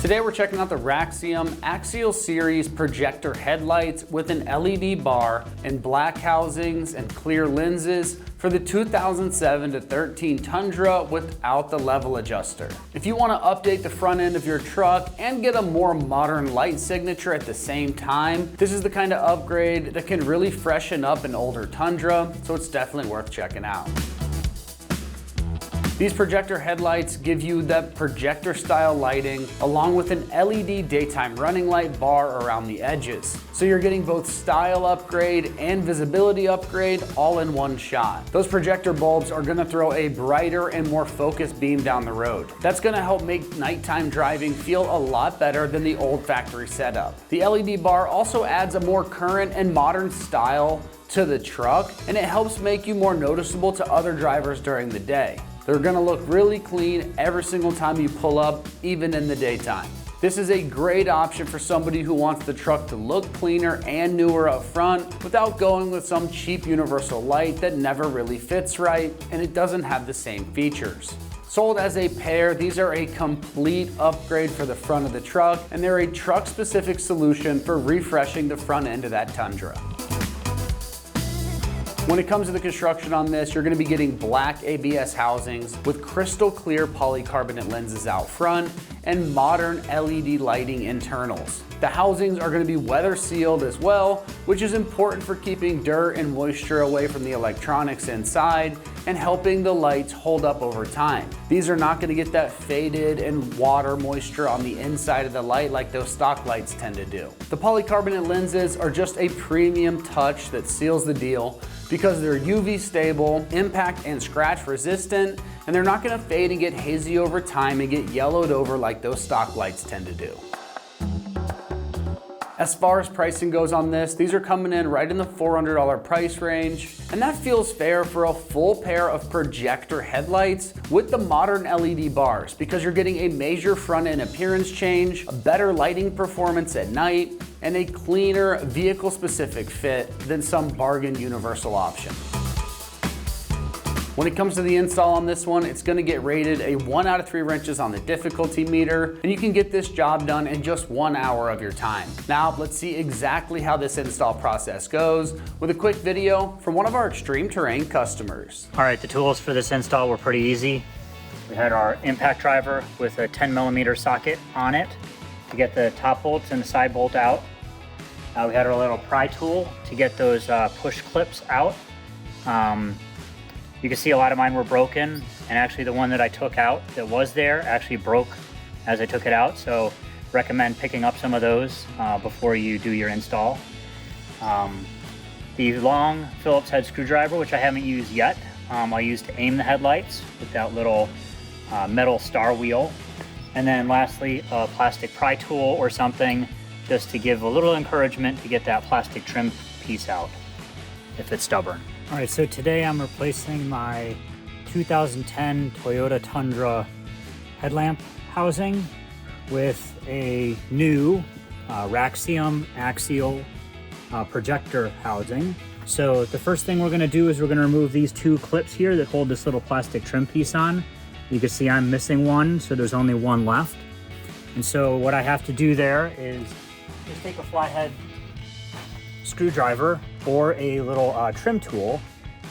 Today we're checking out the Raxiom Axial Series projector headlights with an LED bar and black housings and clear lenses for the 2007 to 13 Tundra without the level adjuster. If you want to update the front end of your truck and get a more modern light signature at the same time, this is the kind of upgrade that can really freshen up an older Tundra, so it's definitely worth checking out. These projector headlights give you that projector style lighting along with an LED daytime running light bar around the edges. So you're getting both style upgrade and visibility upgrade all in one shot. Those projector bulbs are gonna throw a brighter and more focused beam down the road. That's gonna help make nighttime driving feel a lot better than the old factory setup. The LED bar also adds a more current and modern style to the truck, and it helps make you more noticeable to other drivers during the day. They're gonna look really clean every single time you pull up, even in the daytime. This is a great option for somebody who wants the truck to look cleaner and newer up front without going with some cheap universal light that never really fits right and it doesn't have the same features. Sold as a pair, these are a complete upgrade for the front of the truck, and they're a truck-specific solution for refreshing the front end of that Tundra. When it comes to the construction on this, you're gonna be getting black ABS housings with crystal clear polycarbonate lenses out front and modern LED lighting internals. The housings are gonna be weather sealed as well, which is important for keeping dirt and moisture away from the electronics inside and helping the lights hold up over time. These are not gonna get that faded and water moisture on the inside of the light like those stock lights tend to do. The polycarbonate lenses are just a premium touch that seals the deal because they're UV stable, impact and scratch resistant, and they're not gonna fade and get hazy over time and get yellowed over like those stock lights tend to do. As far as pricing goes on this, these are coming in right in the $400 price range, and that feels fair for a full pair of projector headlights with the modern LED bars because you're getting a major front end appearance change, a better lighting performance at night, and a cleaner vehicle-specific fit than some bargain universal option. When it comes to the install on this one, it's gonna get rated a 1 out of 3 wrenches on the difficulty meter, and you can get this job done in just 1 hour of your time. Now, let's see exactly how this install process goes with a quick video from one of our ExtremeTerrain customers. All right, the tools for this install were pretty easy. We had our impact driver with a 10mm socket on it to get the top bolts and the side bolt out. We had our little pry tool to get those push clips out. You can see a lot of mine were broken, and actually the one that I took out that was there actually broke as I took it out, so recommend picking up some of those before you do your install. The long Phillips head screwdriver, which I haven't used yet, I used to aim the headlights with that little metal star wheel. And then lastly, a plastic pry tool or something just to give a little encouragement to get that plastic trim piece out if it's stubborn. All right, so today I'm replacing my 2010 Toyota Tundra headlamp housing with a new Raxiom Axial Projector housing. So the first thing we're gonna do is we're gonna remove these 2 clips here that hold this little plastic trim piece on. You can see I'm missing one, so there's only one left. And so what I have to do there is just take a flathead screwdriver or a little trim tool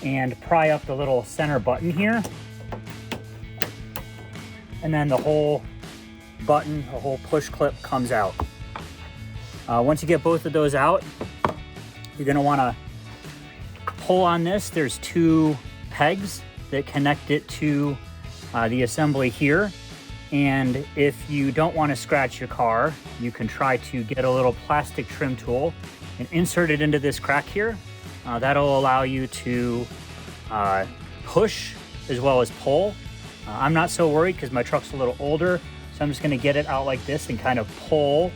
and pry up the little center button here. And then the whole button, the whole push clip comes out. Once you get both of those out, you're gonna wanna pull on this. There's 2 pegs that connect it to the assembly here. And if you don't wanna scratch your car, you can try to get a little plastic trim tool and insert it into this crack here. That'll allow you to push as well as pull. I'm not so worried because my truck's a little older, so I'm just gonna get it out like this and kind of pull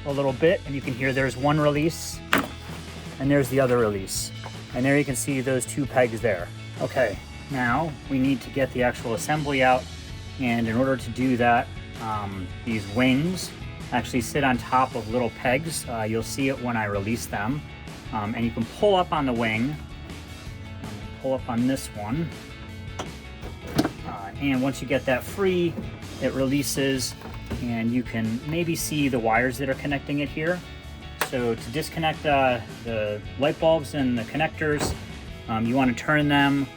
a little bit, and you can hear there's one release and there's the other release. And there you can see those 2 pegs there. Okay, now we need to get the actual assembly out, and in order to do that, these wings actually sit on top of little pegs. You'll see it when I release them. And you can pull up on the wing, pull up on this one. And once you get that free, it releases, and you can maybe see the wires that are connecting it here. So to disconnect the light bulbs and the connectors, you want to turn them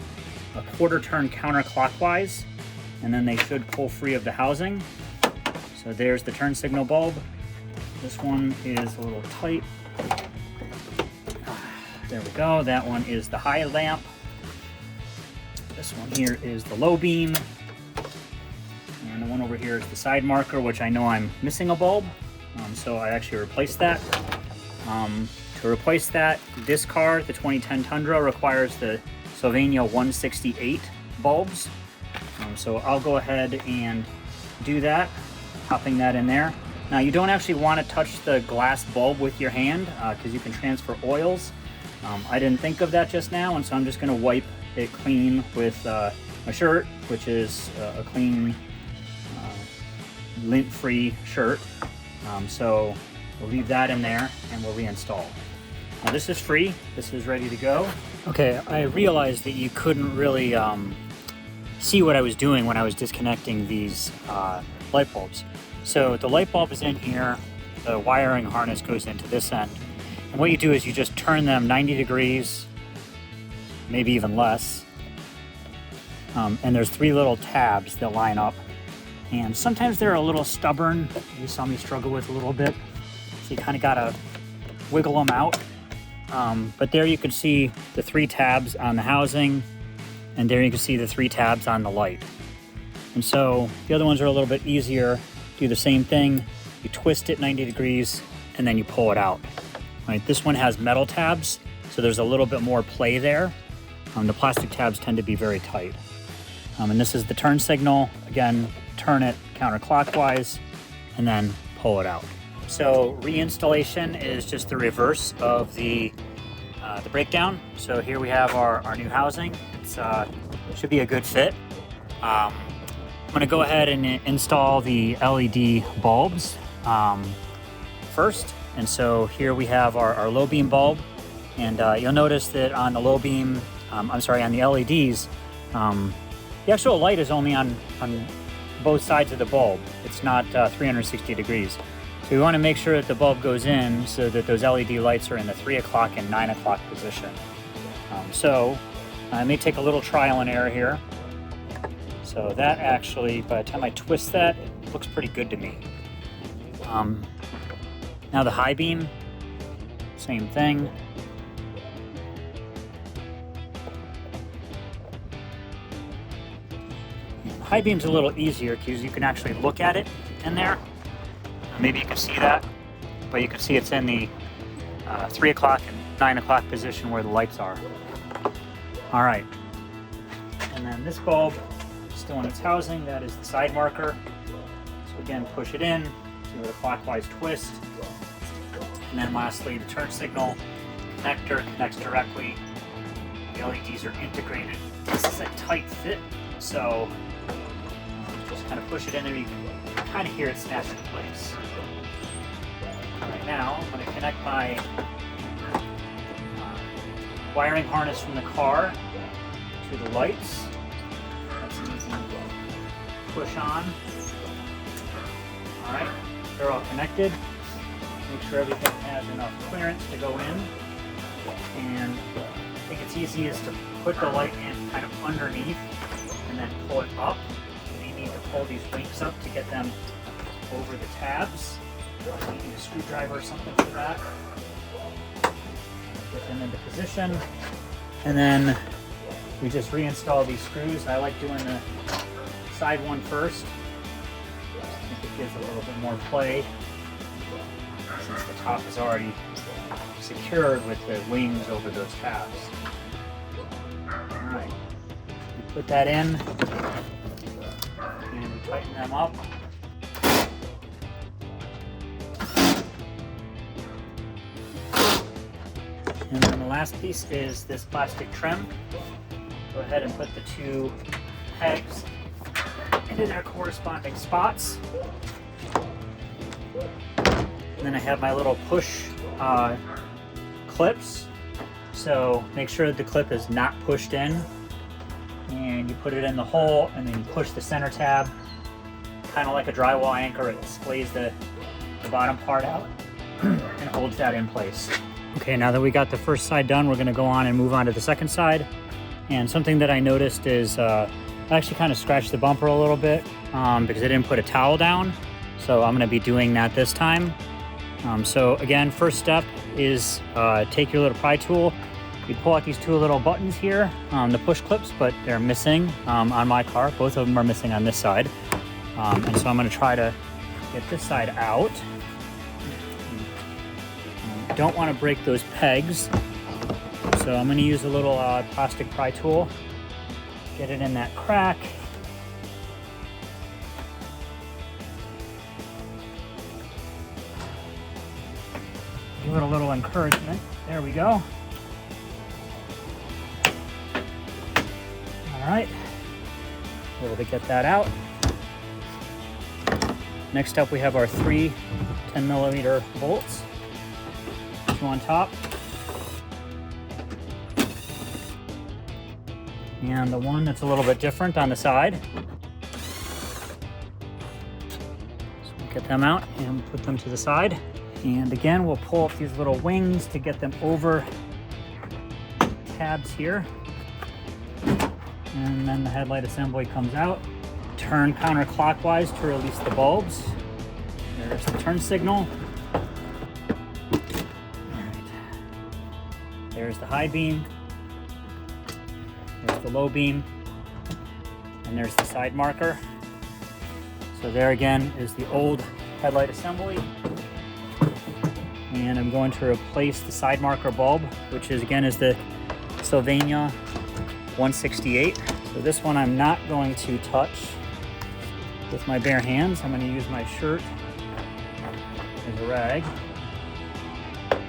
a quarter turn counterclockwise, and then they should pull free of the housing. So there's the turn signal bulb. This one is a little tight. There we go. That one is the high lamp. This one here is the low beam. And the one over here is the side marker, which I know I'm missing a bulb. So I actually replaced that. To replace that, this car, the 2010 Tundra, requires the Sylvania 168 bulbs. So I'll go ahead and do that, popping that in there. Now you don't actually want to touch the glass bulb with your hand because you can transfer oils. I didn't think of that just now, and so I'm just going to wipe it clean with my shirt, which is a clean, lint-free shirt. So we'll leave that in there and we'll reinstall. Now this is free. This is ready to go. Okay, I realized that you couldn't really see what I was doing when I was disconnecting these light bulbs. So the light bulb is in here, the wiring harness goes into this end. And what you do is you just turn them 90 degrees, maybe even less. And there's 3 little tabs that line up. And sometimes they're a little stubborn. You saw me struggle with a little bit. So you kind of gotta wiggle them out. But there you can see the 3 tabs on the housing, and there you can see the 3 tabs on the light. And so the other ones are a little bit easier. Do the same thing. You twist it 90 degrees, and then you pull it out. Right, this one has metal tabs, so there's a little bit more play there. The plastic tabs tend to be very tight. And this is the turn signal. Again, turn it counterclockwise, and then pull it out. So reinstallation is just the reverse of the breakdown. So here we have our new housing. It's should be a good fit. I'm going to go ahead and install the LED bulbs first. And so here we have our low beam bulb, and you'll notice that on the low beam, on the LEDs, the actual light is only on both sides of the bulb. It's not 360 degrees. So we want to make sure that the bulb goes in so that those LED lights are in the 3 o'clock and 9 o'clock position. So I may take a little trial and error here. So that actually, by the time I twist that, it looks pretty good to me. Now the high beam, same thing. High beam's a little easier because you can actually look at it in there. Maybe you can see that, but you can see it's in the 3 o'clock and 9 o'clock position where the lights are. All right, and then this bulb is still in its housing. That is the side marker. So again, push it in, give it a clockwise twist. And then lastly, the turn signal connector connects directly. The LEDs are integrated. This is a tight fit, so just kind of push it in there. You can kind of hear it snap into place. All right, now I'm going to connect my wiring harness from the car to the lights. That's an easy push on. All right, they're all connected. Make sure everything has enough clearance to go in. And I think it's easiest to put the light in kind of underneath and then pull it up. You need to pull these links up to get them over the tabs. You need a screwdriver or something for that. Get them into position. And then we just reinstall these screws. I like doing the side one first. I think it gives a little bit more play, since the top is already secured with the wings over those tabs. Alright, we put that in, and we tighten them up. And then the last piece is this plastic trim. Go ahead and put the 2 pegs into their corresponding spots. And then I have my little push clips. So make sure that the clip is not pushed in. And you put it in the hole, and then you push the center tab. kind of like a drywall anchor. It splays the bottom part out and holds that in place. Okay, now that we got the first side done, we're gonna go on and move on to the second side. And something that I noticed is I actually kind of scratched the bumper a little bit because I didn't put a towel down. So I'm gonna be doing that this time. So again, first step is take your little pry tool. You pull out these two little buttons here, the push clips, but they're missing on my car. Both of them are missing on this side. And so I'm gonna try to get this side out. Don't wanna break those pegs. So I'm gonna use a little plastic pry tool, get it in that crack. Give it a little encouragement. There we go. All right, able to get that out. Next up, we have our 3 10mm bolts. 2 on top. And the one that's a little bit different on the side. So we'll get them out and put them to the side. And again, we'll pull up these little wings to get them over tabs here. And then the headlight assembly comes out. Turn counterclockwise to release the bulbs. There's the turn signal. All right. There's the high beam. There's the low beam. And there's the side marker. So there again is the old headlight assembly. And I'm going to replace the side marker bulb, which is again is the Sylvania 168. So this one I'm not going to touch with my bare hands. I'm going to use my shirt as a rag.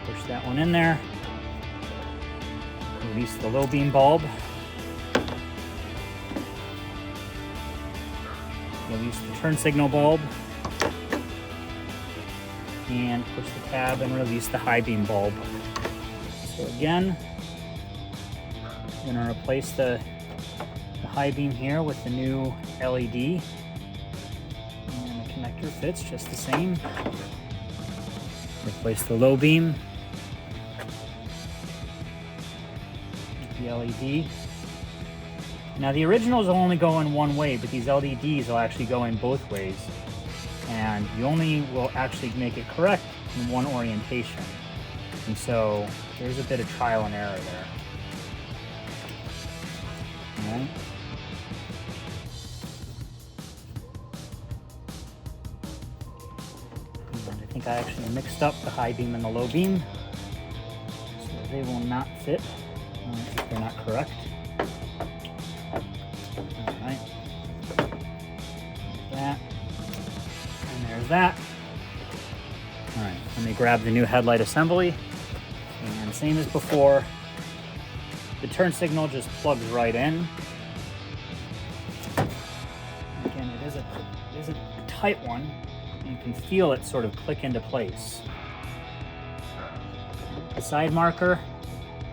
Push that one in there. Release the low beam bulb. Release the turn signal bulb. And push the tab and release the high beam bulb. So again, I'm going to replace the high beam here with the new LED. And the connector fits just the same. Replace the low beam with the LED. Now the originals will only go in one way, but these LEDs will actually go in both ways. And you only will actually make it correct in one orientation. And so there's a bit of trial and error there. All right. And I think I actually mixed up the high beam and the low beam. So they will not fit if they're not correct. All right. That. And there's that. All right, let me grab the new headlight assembly. And same as before, the turn signal just plugs right in. Again, it is a tight one. You can feel it sort of click into place. The side marker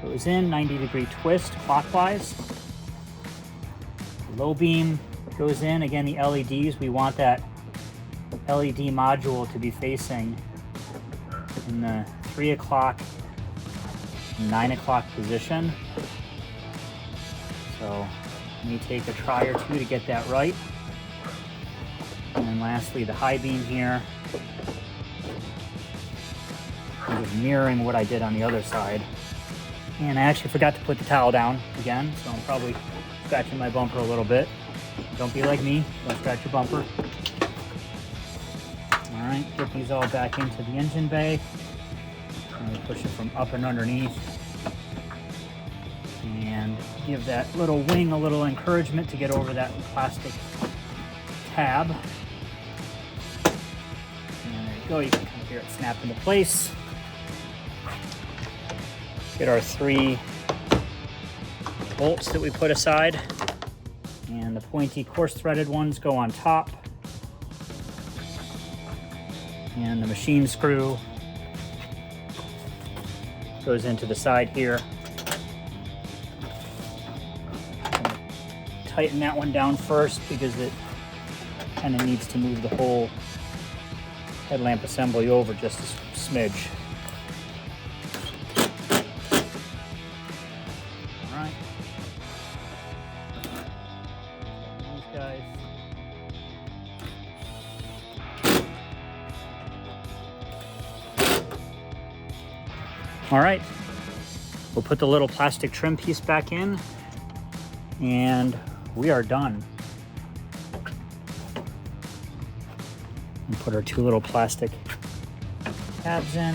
goes in, 90-degree twist clockwise. The low beam goes in. Again, the LEDs, we want that LED module to be facing in the 3 o'clock, 9 o'clock position. So let me take a try or two to get that right. And then lastly, the high beam here, kind of mirroring what I did on the other side. And I actually forgot to put the towel down again, so I'm probably scratching my bumper a little bit. Don't be like me, don't scratch your bumper. All right, get these all back into the engine bay. And push it from up and underneath. And give that little wing a little encouragement to get over that plastic tab. And there you go, you can kind of hear it snap into place. Get our 3 bolts that we put aside. And the pointy coarse threaded ones go on top. And the machine screw goes into the side here. Tighten that one down first because it kind of needs to move the whole headlamp assembly over just a smidge. All right. These guys. All right. We'll put the little plastic trim piece back in, and we are done. And put our two little plastic tabs in.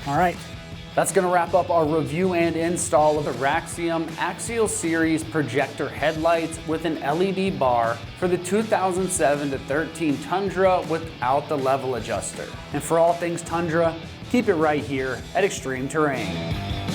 All right. That's going to wrap up our review and install of the Raxiom Axial Series projector headlights with an LED bar for the 2007 to 13 Tundra without the level adjuster. And for all things Tundra, keep it right here at Extreme Terrain.